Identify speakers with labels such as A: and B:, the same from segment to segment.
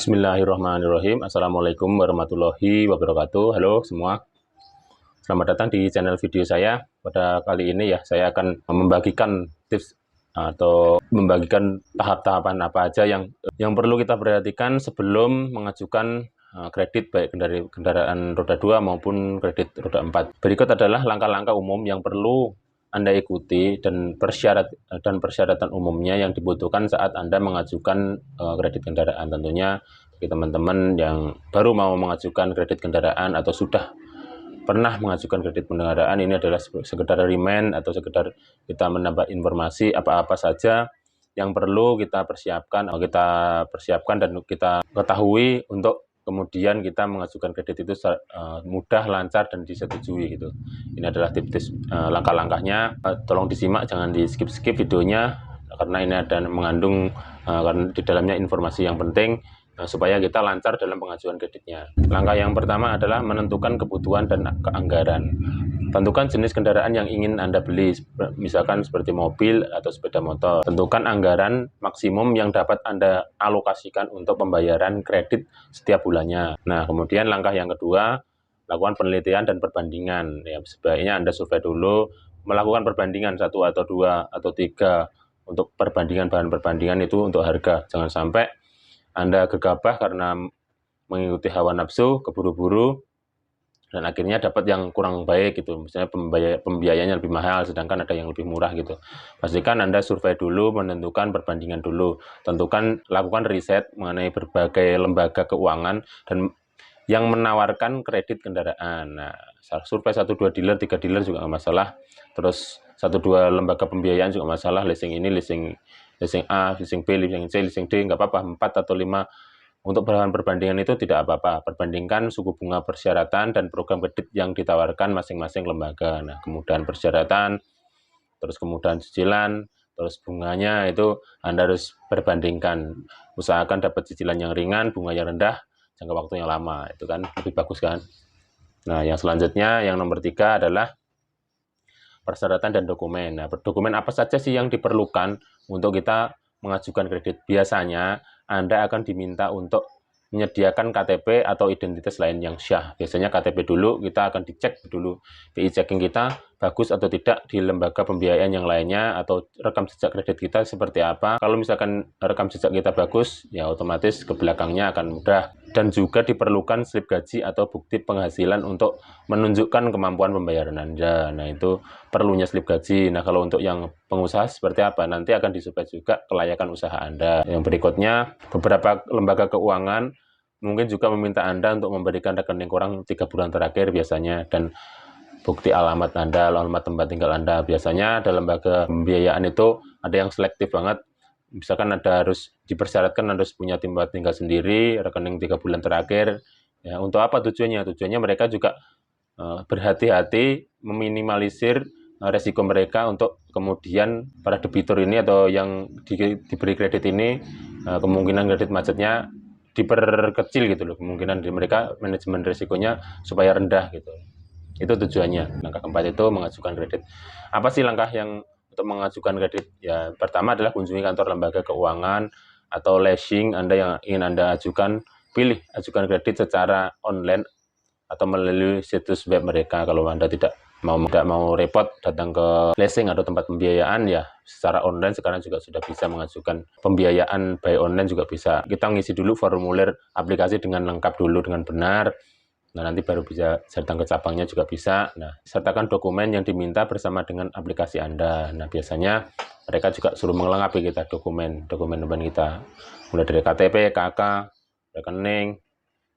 A: Bismillahirrahmanirrahim. Assalamualaikum warahmatullahi wabarakatuh. Halo semua, selamat datang di channel video saya. Pada kali ini ya, saya akan membagikan tips atau membagikan tahap-tahapan apa aja yang perlu kita perhatikan sebelum mengajukan kredit baik kendaraan roda 2 maupun kredit roda 4. Berikut adalah langkah-langkah umum yang perlu Anda ikuti dan persyaratan umumnya yang dibutuhkan saat Anda mengajukan kredit kendaraan. Tentunya bagi teman-teman yang baru mau mengajukan kredit kendaraan atau sudah pernah mengajukan kredit kendaraan, ini adalah sekedar remind atau sekedar kita menambah informasi apa-apa saja yang perlu kita persiapkan dan kita ketahui untuk kemudian kita mengajukan kredit itu mudah, lancar, dan disetujui gitu. Ini adalah tips-tips langkah-langkahnya. Tolong disimak, jangan di skip-skip videonya karena ini ada mengandung karena di dalamnya informasi yang penting supaya kita lancar dalam pengajuan kreditnya. Langkah yang pertama adalah menentukan kebutuhan dan keanggaran. Tentukan jenis kendaraan yang ingin Anda beli, misalkan seperti mobil atau sepeda motor. Tentukan anggaran maksimum yang dapat Anda alokasikan untuk pembayaran kredit setiap bulannya. Nah, kemudian langkah yang kedua, lakukan penelitian dan perbandingan. Ya, sebaiknya Anda survei dulu, melakukan perbandingan 1 atau 2 atau 3 untuk bahan perbandingan itu untuk harga. Jangan sampai Anda gegabah karena mengikuti hawa nafsu, keburu-buru, dan akhirnya dapat yang kurang baik gitu. Misalnya pembiayaannya lebih mahal, sedangkan ada yang lebih murah gitu. Pastikan Anda survei dulu, menentukan perbandingan dulu. Lakukan riset mengenai berbagai lembaga keuangan dan yang menawarkan kredit kendaraan. Nah, survei 1-2 dealer, 3 dealer juga nggak masalah. Terus 1-2 lembaga pembiayaan juga masalah. Leasing ini, leasing A, leasing B, leasing C, leasing D, nggak apa-apa. 4 atau 5. Untuk bahan perbandingan itu tidak apa-apa. Perbandingkan suku bunga persyaratan dan program kredit yang ditawarkan masing-masing lembaga. Nah, kemudahan persyaratan, terus kemudahan cicilan, terus bunganya itu Anda harus perbandingkan. Usahakan dapat cicilan yang ringan, bunga yang rendah, jangka waktu yang lama. Itu kan lebih bagus kan. Nah, yang selanjutnya, yang nomor 3 adalah persyaratan dan dokumen. Nah, dokumen apa saja sih yang diperlukan untuk kita mengajukan kredit? Biasanya Anda akan diminta untuk menyediakan KTP atau identitas lain yang syah. Biasanya KTP dulu, kita akan dicek dulu BI checking kita bagus atau tidak di lembaga pembiayaan yang lainnya, atau rekam jejak kredit kita seperti apa. Kalau misalkan rekam jejak kita bagus, ya otomatis ke belakangnya akan mudah. Dan juga diperlukan slip gaji atau bukti penghasilan untuk menunjukkan kemampuan pembayaran Anda. Nah, itu perlunya slip gaji. Nah, kalau untuk yang pengusaha seperti apa? Nanti akan disurvei juga kelayakan usaha Anda. Yang berikutnya, beberapa lembaga keuangan mungkin juga meminta Anda untuk memberikan rekening kurang 3 bulan terakhir biasanya, dan bukti alamat Anda, alamat tempat tinggal Anda. Biasanya ada lembaga pembiayaan itu ada yang selektif banget. Misalkan ada harus dipersyaratkan harus punya tempat tinggal sendiri, rekening 3 bulan terakhir. Ya, untuk apa tujuannya? Tujuannya mereka juga berhati-hati meminimalisir resiko mereka untuk kemudian para debitur ini atau yang diberi kredit ini kemungkinan kredit macetnya diperkecil gitu loh, kemungkinan di mereka manajemen risikonya supaya rendah gitu. Itu tujuannya. Langkah keempat itu mengajukan kredit. Apa sih langkah yang untuk mengajukan kredit? Ya, pertama adalah kunjungi kantor lembaga keuangan atau leasing Anda yang ingin Anda ajukan. Pilih ajukan kredit secara online atau melalui situs web mereka. Kalau Anda tidak mau repot datang ke leasing atau tempat pembiayaan, ya secara online sekarang juga sudah bisa mengajukan pembiayaan by online juga bisa. Kita ngisi dulu formulir aplikasi dengan lengkap dulu dengan benar. Nah, nanti baru bisa datang ke cabangnya juga bisa. Nah, sertakan dokumen yang diminta bersama dengan aplikasi Anda. Nah, biasanya mereka juga suruh melengkapi kita dokumen kita. Mulai dari KTP, KK, rekening,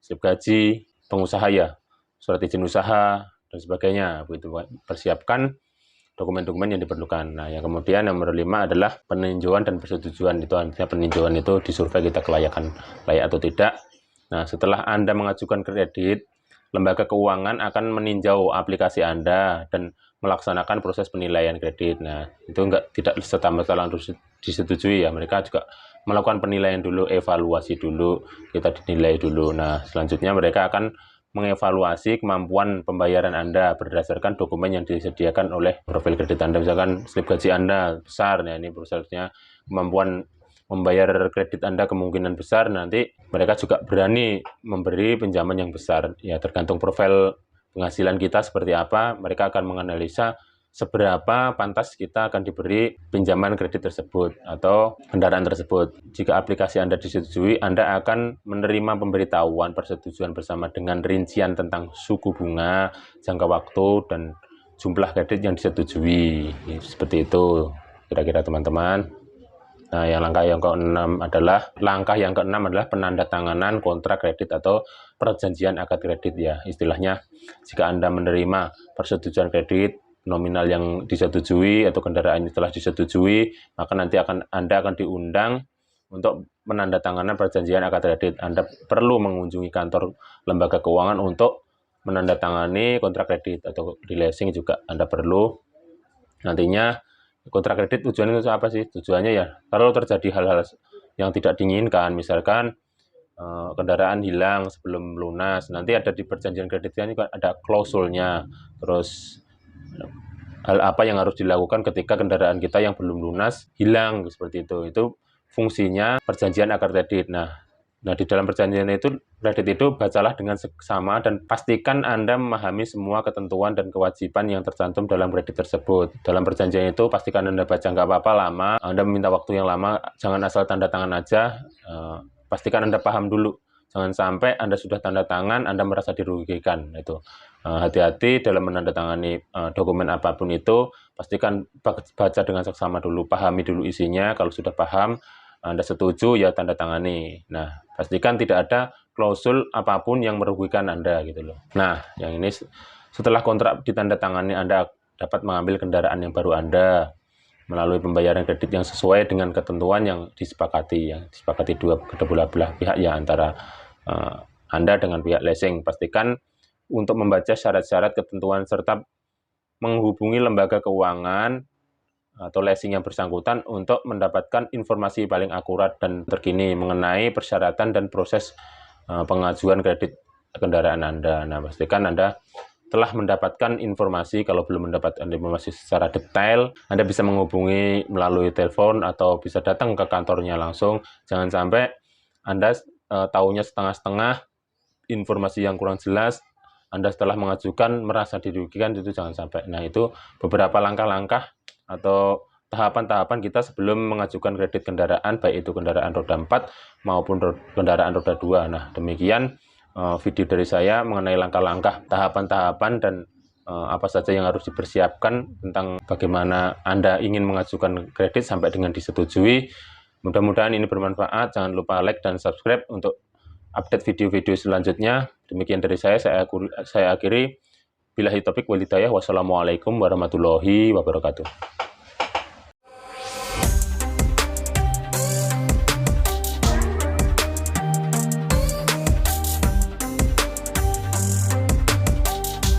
A: slip gaji, pengusaha ya, surat izin usaha, dan sebagainya. Begitu, persiapkan dokumen-dokumen yang diperlukan. Nah, yang kemudian nomor 5 adalah peninjauan dan persetujuan. Itu artinya peninjauan itu disurvei kita layak atau tidak. Nah, setelah Anda mengajukan kredit, lembaga keuangan akan meninjau aplikasi Anda dan melaksanakan proses penilaian kredit. Nah, itu tidak serta-merta langsung disetujui ya. Mereka juga melakukan penilaian dulu, evaluasi dulu, kita dinilai dulu. Nah, selanjutnya mereka akan mengevaluasi kemampuan pembayaran Anda berdasarkan dokumen yang disediakan oleh profil kredit Anda. Misalkan slip gaji Anda besar, ya ini prosesnya kemampuan membayar kredit Anda kemungkinan besar nanti mereka juga berani memberi pinjaman yang besar. Ya, tergantung profil penghasilan kita seperti apa, mereka akan menganalisa seberapa pantas kita akan diberi pinjaman kredit tersebut atau kendaraan tersebut. Jika aplikasi Anda disetujui, Anda akan menerima pemberitahuan persetujuan bersama dengan rincian tentang suku bunga, jangka waktu, dan jumlah kredit yang disetujui. Seperti itu kira-kira teman-teman. Nah, langkah yang keenam adalah penandatanganan kontrak kredit atau perjanjian akad kredit ya. Istilahnya, jika Anda menerima persetujuan kredit nominal yang disetujui atau kendaraan yang telah disetujui, maka nanti Anda akan diundang untuk menandatangani perjanjian akad kredit. Anda perlu mengunjungi kantor lembaga keuangan untuk menandatangani kontrak kredit, atau di leasing juga Anda perlu. Nantinya kontrak kredit tujuannya itu apa sih? Tujuannya ya kalau terjadi hal-hal yang tidak diinginkan, misalkan kendaraan hilang sebelum lunas, nanti ada di perjanjian kreditnya ini ada klausulnya. Terus hal apa yang harus dilakukan ketika kendaraan kita yang belum lunas hilang, seperti itu. Itu fungsinya perjanjian akad kredit. Nah, di dalam perjanjian kredit itu bacalah dengan seksama dan pastikan Anda memahami semua ketentuan dan kewajiban yang tercantum dalam kredit tersebut. Dalam perjanjian itu pastikan Anda baca, nggak apa-apa lama, Anda meminta waktu yang lama, jangan asal tanda tangan aja, pastikan Anda paham dulu. Jangan sampai Anda sudah tanda tangan, Anda merasa dirugikan. Itu hati-hati dalam menandatangani dokumen apapun itu, pastikan baca dengan seksama dulu, pahami dulu isinya. Kalau sudah paham, Anda setuju, ya tanda tangani. Nah, pastikan tidak ada klausul apapun yang merugikan Anda gitu loh. Nah, yang ini setelah kontrak ditandatangani, Anda dapat mengambil kendaraan yang baru Anda melalui pembayaran kredit yang sesuai dengan ketentuan yang disepakati kedua belah pihak ya, antara Anda dengan pihak leasing. Pastikan untuk membaca syarat-syarat ketentuan serta menghubungi lembaga keuangan atau leasing yang bersangkutan untuk mendapatkan informasi paling akurat dan terkini mengenai persyaratan dan proses pengajuan kredit kendaraan Anda. Nah, pastikan Anda telah mendapatkan informasi. Kalau belum mendapatkan informasi secara detail, Anda bisa menghubungi melalui telepon atau bisa datang ke kantornya langsung. Jangan sampai Anda tahunya setengah-setengah, informasi yang kurang jelas, Anda setelah mengajukan merasa dirugikan, itu jangan sampai. Nah, itu beberapa langkah-langkah atau tahapan-tahapan kita sebelum mengajukan kredit kendaraan, baik itu kendaraan roda 4 maupun kendaraan roda 2. Nah, demikian video dari saya mengenai langkah-langkah, tahapan-tahapan, dan apa saja yang harus dipersiapkan tentang bagaimana Anda ingin mengajukan kredit sampai dengan disetujui. Mudah-mudahan ini bermanfaat. Jangan lupa like dan subscribe untuk update video-video selanjutnya. Demikian dari saya akhiri. Billahi taufik wal hidayah. Wassalamualaikum warahmatullahi wabarakatuh.